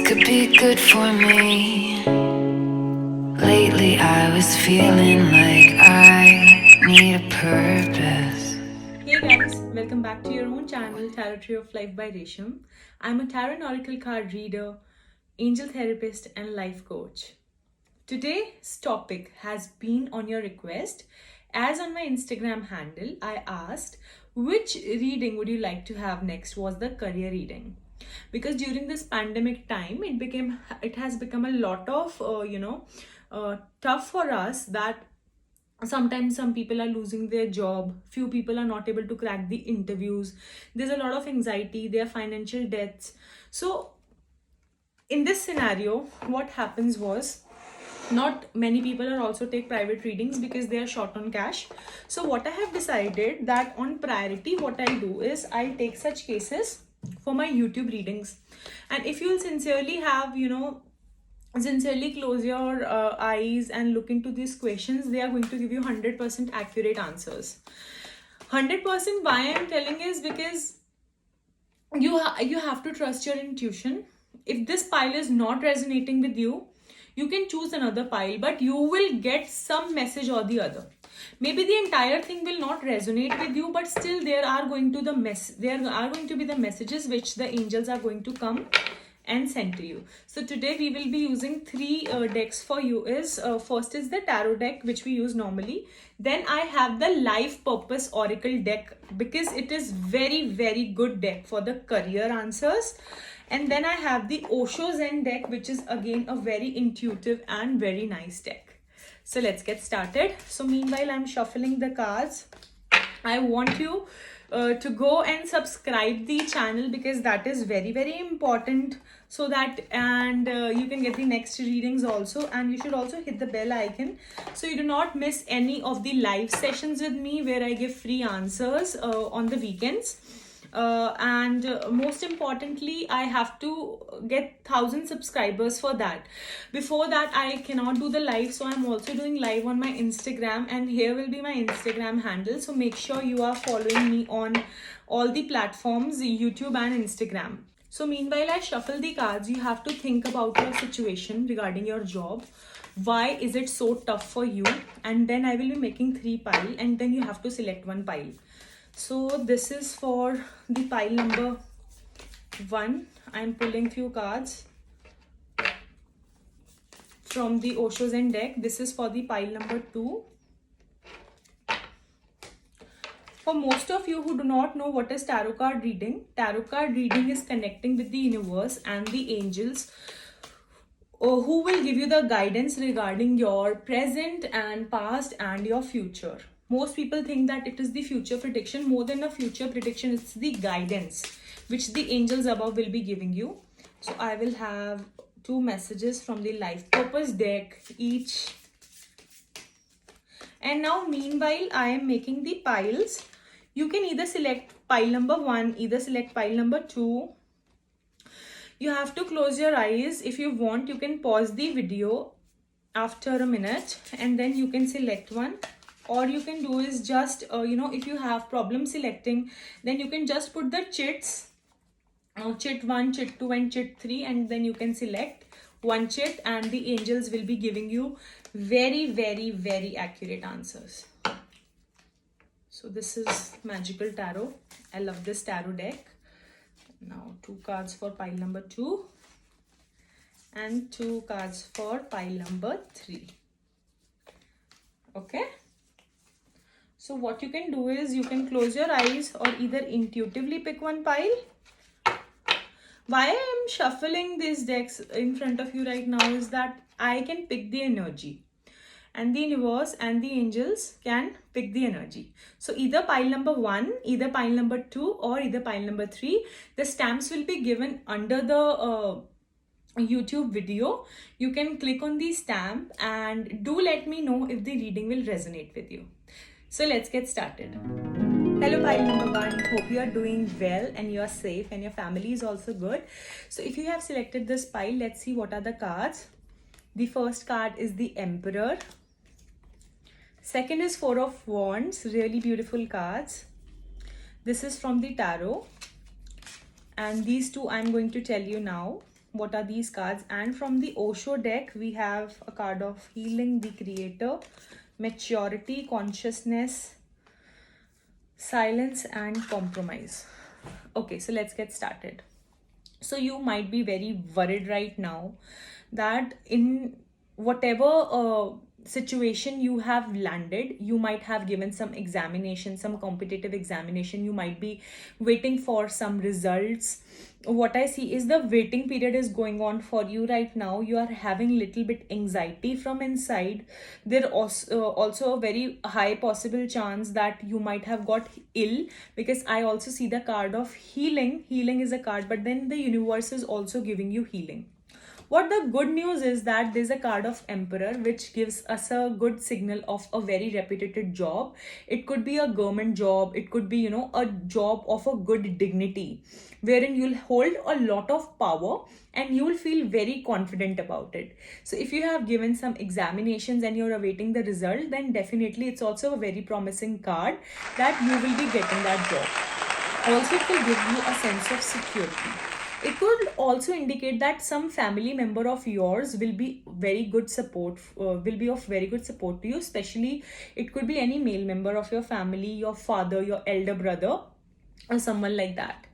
could be good for me. Lately I was feeling like I need a purpose. Hey guys, welcome back to your own channel, Tarot Tree of Life by Resham. I'm a tarot and oracle card reader, angel therapist, and life coach. Today's topic has been on your request. As on my Instagram handle, I asked which reading would you like to have next was the career reading. Because during this pandemic time, it has become a lot of tough for us that sometimes some people are losing their job, few people are not able to crack the interviews, there's a lot of anxiety, there are financial debts. So in this scenario, what happens was, not many people are also take private readings because they are short on cash. So what I have decided that on priority, what I'll do is I'll take such cases for my YouTube readings. And if you'll sincerely have, sincerely close your eyes and look into these questions, they are going to give you 100% accurate answers. 100% why I'm telling is because you have to trust your intuition. If this pile is not resonating with you, you can choose another pile, but you will get some message or the other. Maybe the entire thing will not resonate with you, but still there are going to be the messages which the angels are going to come and send to you. So today we will be using three decks for you. Is first is the tarot deck which we use normally. Then I have the life purpose oracle deck because it is very good deck for the career answers. And then I have the Osho Zen deck, which is again a very intuitive and very nice deck. So let's get started. So meanwhile, I'm shuffling the cards. I want you to go and subscribe the channel because that is very important, so that and you can get the next readings also. And you should also hit the bell icon so you do not miss any of the live sessions with me where I give free answers on the weekends. And most importantly, I have to get 1,000 subscribers for that. Before that, I cannot do the live, so I'm also doing live on my Instagram, and here will be my Instagram handle. So make sure you are following me on all the platforms, YouTube and Instagram. So meanwhile I shuffle the cards, you have to think about your situation regarding your job. Why is it so tough for you? And then I will be making three pile, and then you have to select one pile. So this is for the pile number 1. I'm pulling few cards from the Osho Zen deck. This is for the pile number 2. For most of you who do not know what is tarot card reading is connecting with the universe and the angels who will give you the guidance regarding your present and past and your future. Most people think that it is the future prediction. More than a future prediction, it's the guidance which the angels above will be giving you. So I will have 2 messages from the life purpose deck each. And now meanwhile I am making the piles. You can either select pile number 1, either select pile number 2. You have to close your eyes. If you want, you can pause the video after a minute and then you can select one. Or you can do is just if you have problem selecting, then you can just put the chits, chit 1, chit 2 and chit 3, and then you can select one chit and the angels will be giving you very accurate answers. So this is Magical Tarot. I love this tarot deck. Now 2 cards for pile number 2 and 2 cards for pile number 3. Okay. So what you can do is you can close your eyes or either intuitively pick one pile. Why I am shuffling these decks in front of you right now is that I can pick the energy and the universe and the angels can pick the energy. So either pile number 1, either pile number 2 or either pile number 3. The stamps will be given under the YouTube video. You can click on the stamp and do let me know if the reading will resonate with you. So let's get started. Hello pile number 1, hope you are doing well and you are safe and your family is also good. So if you have selected this pile, let's see what are the cards. The first card is the Emperor. Second is 4 of Wands, really beautiful cards. This is from the tarot. And these two I'm going to tell you now. what are these cards. And from the Osho deck, we have a card of healing, the creator, maturity, consciousness, silence, and compromise. Okay, so let's get started. So you might be very worried right now that in whatever situation you have landed, you might have given some examination, some competitive examination, you might be waiting for some results. What I see is the waiting period is going on for you right now. You are having little bit anxiety from inside. There also a very high possible chance that you might have got ill, because I also see the card of healing. Healing is a card, but then the universe is also giving you healing. What the good news is that there's a card of Emperor, which gives us a good signal of a very reputed job. It could be a government job, it could be, you know, a job of a good dignity, wherein you'll hold a lot of power and you will feel very confident about it. So if you have given some examinations and you're awaiting the result, then definitely it's also a very promising card that you will be getting that job. Also, it will give you a sense of security. It could also indicate that some family member of yours will be very good support, will be of very good support to you. Especially, it could be any male member of your family, your father, your elder brother, or someone like that.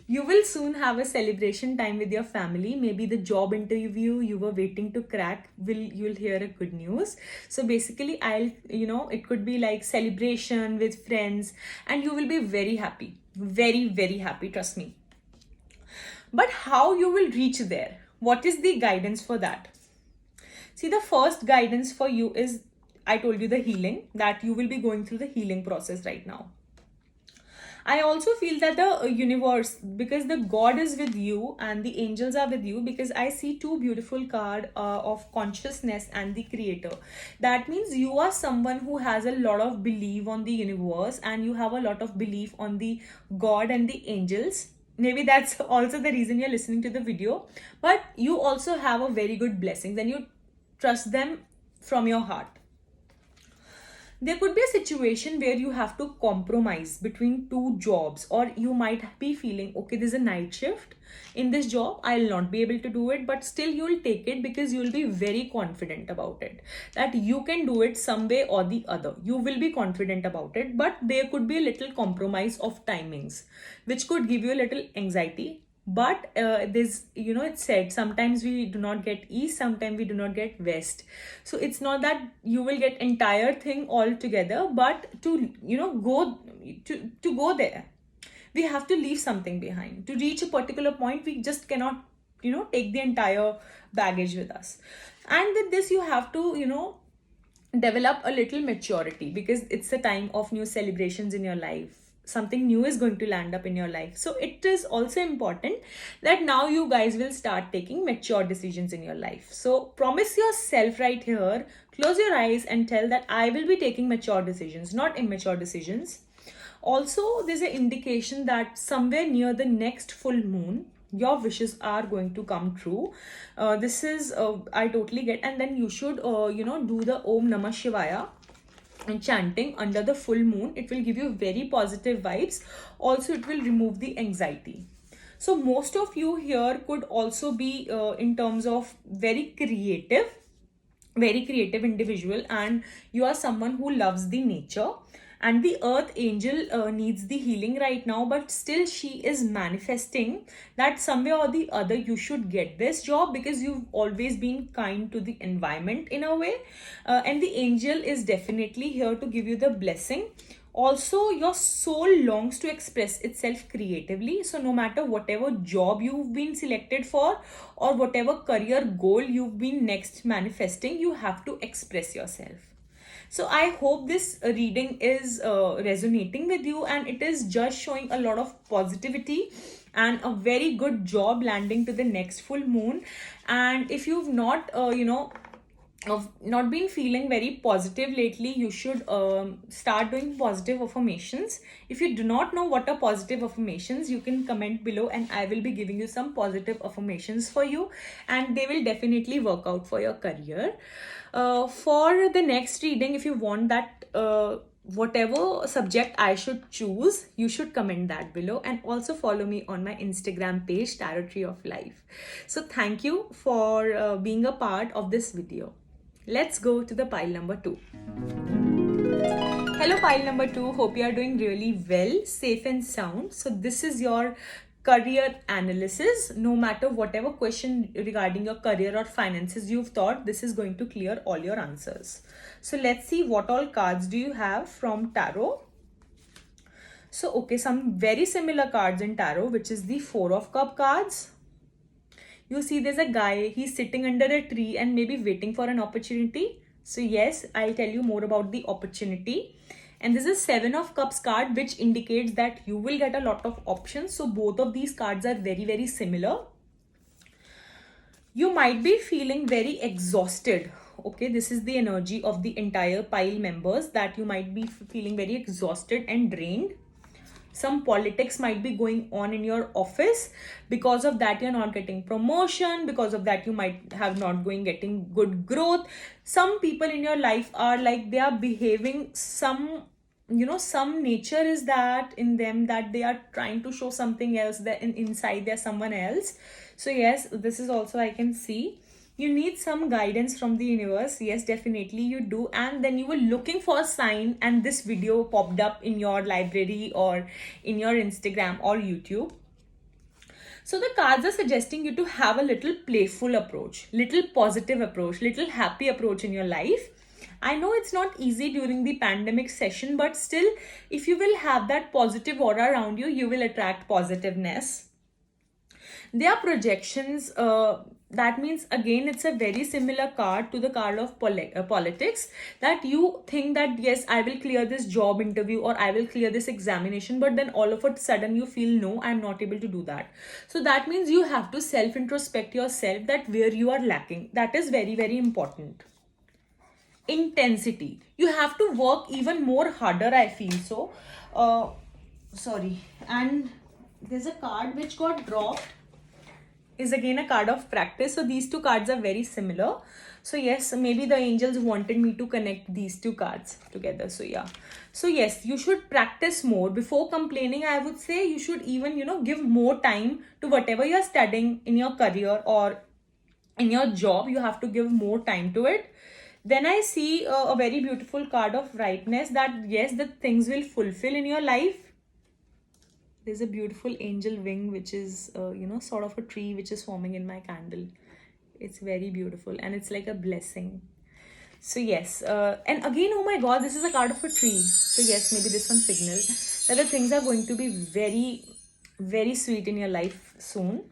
You will soon have a celebration time with your family. Maybe the job interview you were waiting to crack, you'll hear a good news. So basically, it could be like celebration with friends, and you will be very happy, very, very happy, trust me. But how you will reach there? What is the guidance for that? See, the first guidance for you is, I told you, the healing, that you will be going through the healing process right now. I also feel that the universe, because the God is with you and the angels are with you, because I see two beautiful cards of consciousness and the creator. That means you are someone who has a lot of belief on the universe, and you have a lot of belief on the God and the angels. Maybe that's also the reason you're listening to the video, but you also have a very good blessings and you trust them from your heart. There could be a situation where you have to compromise between two jobs, or you might be feeling, okay, there's a night shift in this job, I'll not be able to do it, but still you'll take it because you'll be very confident about it, that you can do it some way or the other. You will be confident about it, but there could be a little compromise of timings, which could give you a little anxiety. But it's said sometimes we do not get east, sometimes we do not get west. So it's not that you will get entire thing all together, but to go there, we have to leave something behind. To reach a particular point, we just cannot take the entire baggage with us. And with this, you have to develop a little maturity, because it's a time of new celebrations in your life. Something new is going to land up in your life. So it is also important that now you guys will start taking mature decisions in your life. So promise yourself right here, close your eyes and tell that I will be taking mature decisions, not immature decisions. Also, there's an indication that somewhere near the next full moon, your wishes are going to come true. This is I totally get. And then you should do the Om Namah Shivaya and chanting under the full moon. It will give you very positive vibes. Also, it will remove the anxiety. So most of you here could also be in terms of very creative individual, and you are someone who loves the nature. And the earth angel needs the healing right now, but still she is manifesting that somewhere or the other you should get this job, because you've always been kind to the environment in a way. And the angel is definitely here to give you the blessing. Also, your soul longs to express itself creatively. So no matter whatever job you've been selected for, or whatever career goal you've been next manifesting, you have to express yourself. So I hope this reading is resonating with you, and it is just showing a lot of positivity and a very good job landing to the next full moon. And if you've not been feeling very positive lately, you should start doing positive affirmations. If you do not know what are positive affirmations, you can comment below and I will be giving you some positive affirmations for you, and they will definitely work out for your career. For the next reading, if you want that whatever subject I should choose, you should comment that below, and also follow me on my Instagram page, Tarot Tree of Life. So thank you for being a part of this video. Let's go to the pile number 2. Hello, pile number 2. Hope you are doing really well, safe and sound. So this is your career analysis. No matter whatever question regarding your career or finances you've thought, this is going to clear all your answers. So let's see what all cards do you have from tarot. So okay, some very similar cards in tarot, which is the Four of Cup cards. You see there's a guy, he's sitting under a tree and maybe waiting for an opportunity. So yes, I'll tell you more about the opportunity. And this is Seven of Cups card, which indicates that you will get a lot of options. So both of these cards are very, very similar. You might be feeling very exhausted. Okay, this is the energy of the entire pile members, that you might be feeling very exhausted and drained. Some politics might be going on in your office. Because of that, you're not getting promotion. Because of that, you might have not getting good growth. Some people in your life are like, they are behaving some nature is that in them, that they are trying to show something else, that inside they're someone else. So yes, this is also I can see. You need some guidance from the universe. Yes, definitely you do. And then you were looking for a sign, and this video popped up in your library or in your Instagram or YouTube. So the cards are suggesting you to have a little playful approach, little positive approach, little happy approach in your life. I know it's not easy during the pandemic session, but still, if you will have that positive aura around you, you will attract positiveness. There are projections. That means again, it's a very similar card to the card of politics, that you think that yes, I will clear this job interview or I will clear this examination, but then all of a sudden you feel no, I'm not able to do that. So that means you have to self introspect yourself, that where you are lacking. That is very, very important. Intensity, you have to work even more harder, I feel so. Sorry. And there's a card which got dropped, is again a card of practice. So these two cards are very similar. So yes, maybe the angels wanted me to connect these two cards together. So yeah, so yes, you should practice more before complaining. I would say you should even give more time to whatever you're studying in your career or in your job. You have to give more time to it. Then I see a very beautiful card of rightness, that yes, the things will fulfill in your life. There's a beautiful angel wing, which is sort of a tree which is forming in my candle. It's very beautiful and it's like a blessing. So yes, and again, oh my god, this is a card of a tree. So yes, maybe this one signals that the things are going to be very, very sweet in your life soon.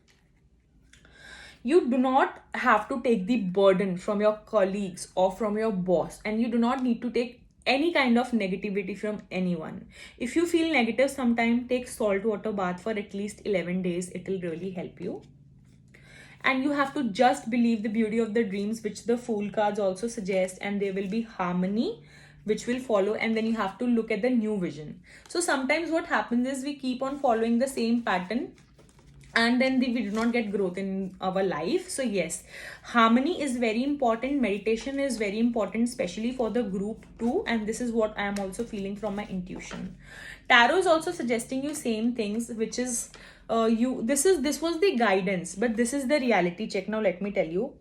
You do not have to take the burden from your colleagues or from your boss, and you do not need to take any kind of negativity from anyone. If you feel negative sometime, take salt water bath for at least 11 days. It will really help you. And you have to just believe the beauty of the dreams, which the Fool cards also suggest, and there will be harmony which will follow. And then you have to look at the new vision. So sometimes what happens is we keep on following the same pattern, and then we do not get growth in our life. So yes, harmony is very important. Meditation is very important, especially for the group 2, and this is what I am also feeling from my intuition. Tarot is also suggesting you same things, which is this was the guidance, but this is the reality check. Now let me tell you,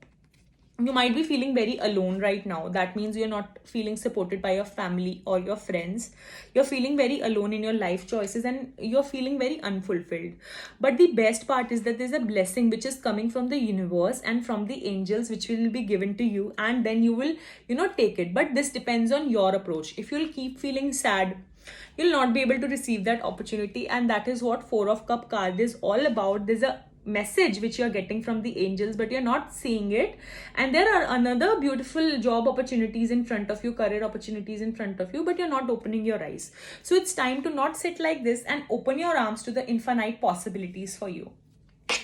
you might be feeling very alone right now. That means you're not feeling supported by your family or your friends. You're feeling very alone in your life choices, and you're feeling very unfulfilled. But the best part is that there's a blessing which is coming from the universe and from the angels, which will be given to you, and then you will take it. But this depends on your approach. If you'll keep feeling sad, you'll not be able to receive that opportunity, and that is what Four of Cup card is all about. There's a message which you're getting from the angels, but you're not seeing it, and there are another beautiful job opportunities in front of you, career opportunities in front of you, but you're not opening your eyes. So it's time to not sit like this and open your arms to the infinite possibilities for you.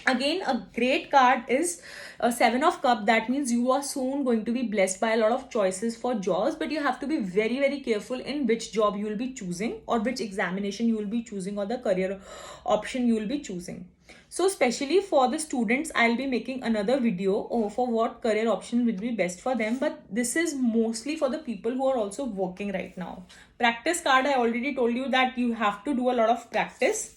Again, a great card is a Seven of Cups. That means you are soon going to be blessed by a lot of choices for jobs, but you have to be very, very careful in which job you will be choosing, or which examination you will be choosing, or the career option you will be choosing. So especially for the students, I'll be making another video for what career option will be best for them. But this is mostly for the people who are also working right now. Practice card, I already told you that you have to do a lot of practice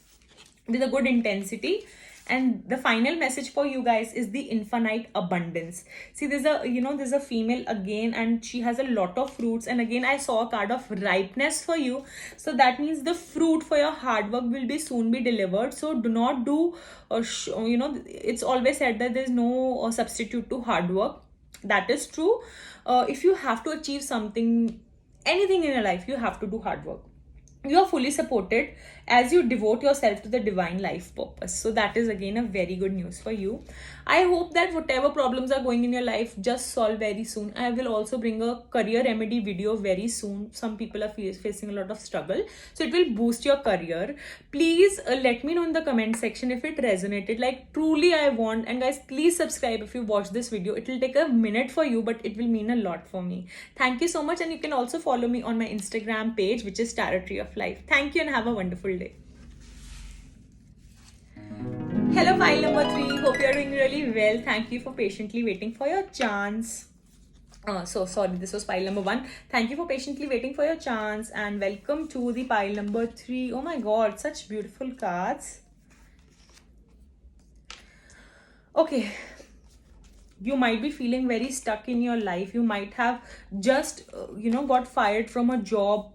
with a good intensity. And the final message for you guys is the infinite abundance. See, there's a female again, and she has a lot of fruits. And again, I saw a card of ripeness for you. So that means the fruit for your hard work will be soon be delivered. So do not do, it's always said that there's no substitute to hard work. That is true. If you have to achieve something, anything in your life, you have to do hard work. You are fully supported as you devote yourself to the divine life purpose. So that is again a very good news for you. I hope that whatever problems are going in your life just solve very soon. I will also bring a career remedy video very soon. Some people are facing a lot of struggle, so it will boost your career. Please let me know in the comment section if it resonated. Like truly I want, and guys, please subscribe if you watch this video. It will take a minute for you, but it will mean a lot for me. Thank you so much, and you can also follow me on my Instagram page, which is Tarot Tree of Life. Thank you and have a wonderful day. Hello, pile number 3. Hope you're doing really well. Thank you for patiently waiting for your chance. So sorry, this was pile number 1. Thank you for patiently waiting for your chance, and welcome to the pile number 3. Oh my god, such beautiful cards. Okay, you might be feeling very stuck in your life. You might have just got fired from a job.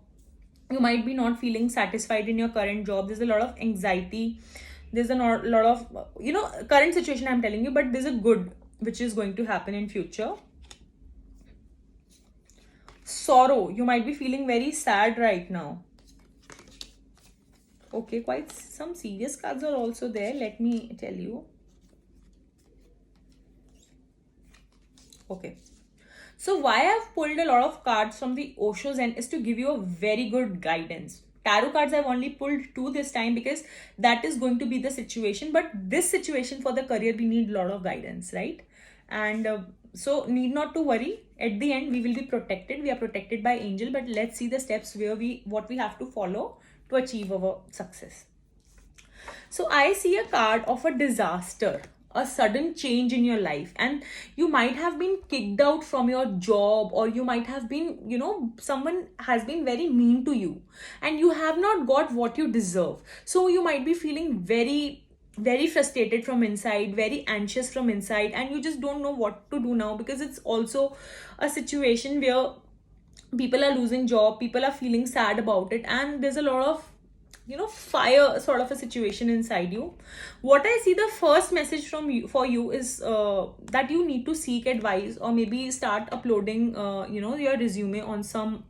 You might be not feeling satisfied in your current job. There's a lot of anxiety. There's a lot of current situation I'm telling you, but there's a good which is going to happen in future. Sorrow, you might be feeling very sad right now. Okay, quite some serious cards are also there, let me tell you. Okay, so why I've pulled a lot of cards from the Osho Zen is to give you a very good guidance. Tarot cards I've only pulled 2 this time because that is going to be the situation. But this situation for the career, we need a lot of guidance, right? And so need not to worry. At the end, we will be protected. We are protected by angel. But let's see the steps what we have to follow to achieve our success. So I see a card of a disaster, a sudden change in your life, and you might have been kicked out from your job, or you might have been, someone has been very mean to you and you have not got what you deserve. So you might be feeling very frustrated from inside, very anxious from inside, and you just don't know what to do now, because it's also a situation where people are losing job, people are feeling sad about it, and there's a lot of fire sort of a situation inside you. What I see, the first message from you for you is that you need to seek advice, or maybe start uploading your resume on some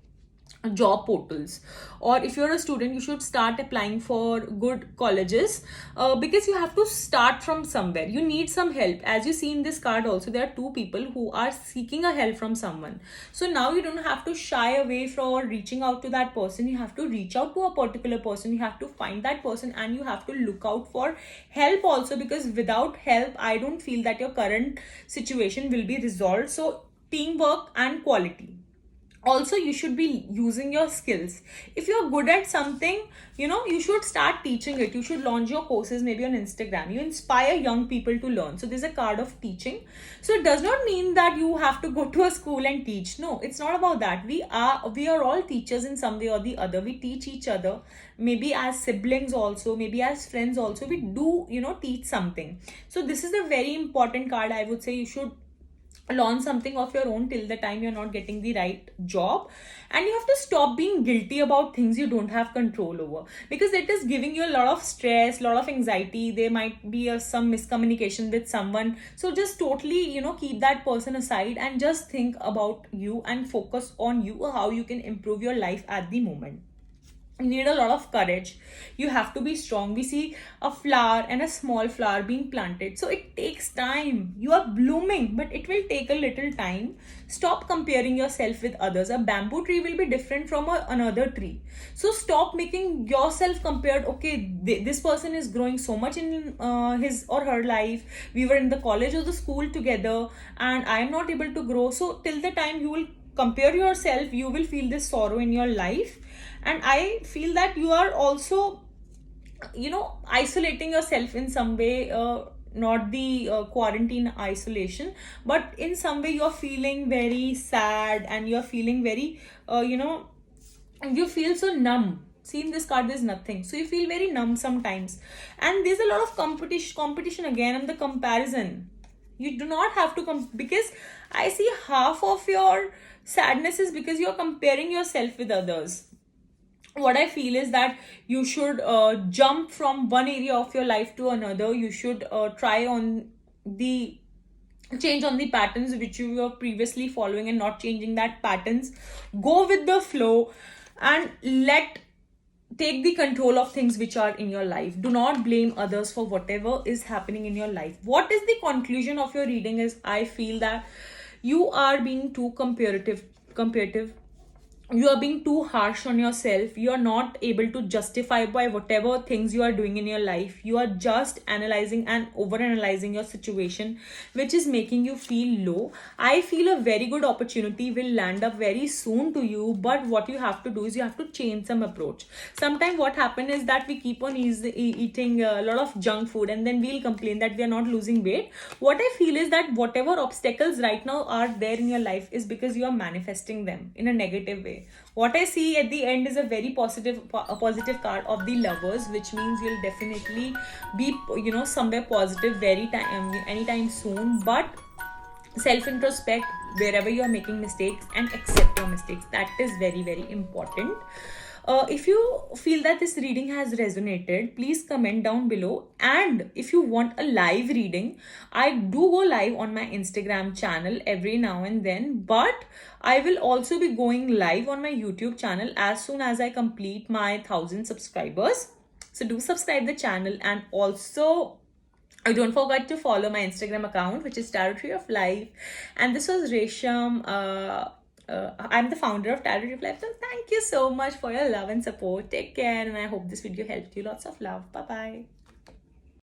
job portals. Or if you're a student, you should start applying for good colleges, because you have to start from somewhere. You need some help. As you see in this card also, there are 2 people who are seeking a help from someone. So now you don't have to shy away from reaching out to that person. You have to reach out to a particular person. You have to find that person, and you have to look out for help also, because without help, I don't feel that your current situation will be resolved. So teamwork and quality. Also, you should be using your skills. If you're good at something, you should start teaching it. You should launch your courses maybe on Instagram. You inspire young people to learn. So there's a card of teaching. So it does not mean that you have to go to a school and teach. No, it's not about that. We are all teachers in some way or the other. We teach each other, maybe as siblings also, maybe as friends also. We do teach something. So this is a very important card. I would say you should learn something of your own till the time you're not getting the right job. And you have to stop being guilty about things you don't have control over, because it is giving you a lot of stress, a lot of anxiety. There might be some miscommunication with someone. So just totally keep that person aside and just think about you and focus on you, how you can improve your life at the moment. You need a lot of courage. You have to be strong. We see a flower and a small flower being planted. So it takes time. You are blooming, but it will take a little time. Stop comparing yourself with others. A bamboo tree will be different from another tree. So stop making yourself compared. Okay, this person is growing so much in his or her life. We were in the college or the school together, and I am not able to grow. So till the time you will compare yourself, you will feel this sorrow in your life. And I feel that you are also isolating yourself in some way, not the quarantine isolation, but in some way you're feeling very sad and you're feeling very you feel so numb. See, in this card there's nothing, so you feel very numb sometimes, and there's a lot of competition again, and the comparison. You do not have to because I see half of your sadness is because you're comparing yourself with others. What I feel is that you should jump from one area of your life to another. You should try on the change on the patterns which you were previously following and not changing that patterns. Go with the flow and take the control of things which are in your life. Do not blame others for whatever is happening in your life. What is the conclusion of your reading is, I feel that you are being too comparative. You are being too harsh on yourself. You are not able to justify by whatever things you are doing in your life. You are just analyzing and over analyzing your situation, which is making you feel low. I feel a very good opportunity will land up very soon to you, but what you have to do is you have to change some approach. Sometimes what happens is that we keep on eating a lot of junk food, and then we'll complain that we are not losing weight. What I feel is that whatever obstacles right now are there in your life is because you are manifesting them in a negative way. What I see at the end is a very positive card of the Lovers, which means you'll definitely be somewhere positive very time anytime soon. But self introspect wherever you are making mistakes and accept your mistakes. That is very, very important. If you feel that this reading has resonated, please comment down below. And if you want a live reading, I do go live on my Instagram channel every now and then, but I will also be going live on my YouTube channel as soon as I complete my 1,000 subscribers. So do subscribe the channel, and also don't forget to follow my Instagram account, which is Tarot Tree of Life. And this was Resham. I'm the founder of Tarot Tree of Life. So thank you so much for your love and support. Take care, and I hope this video helped you. Lots of love. Bye bye.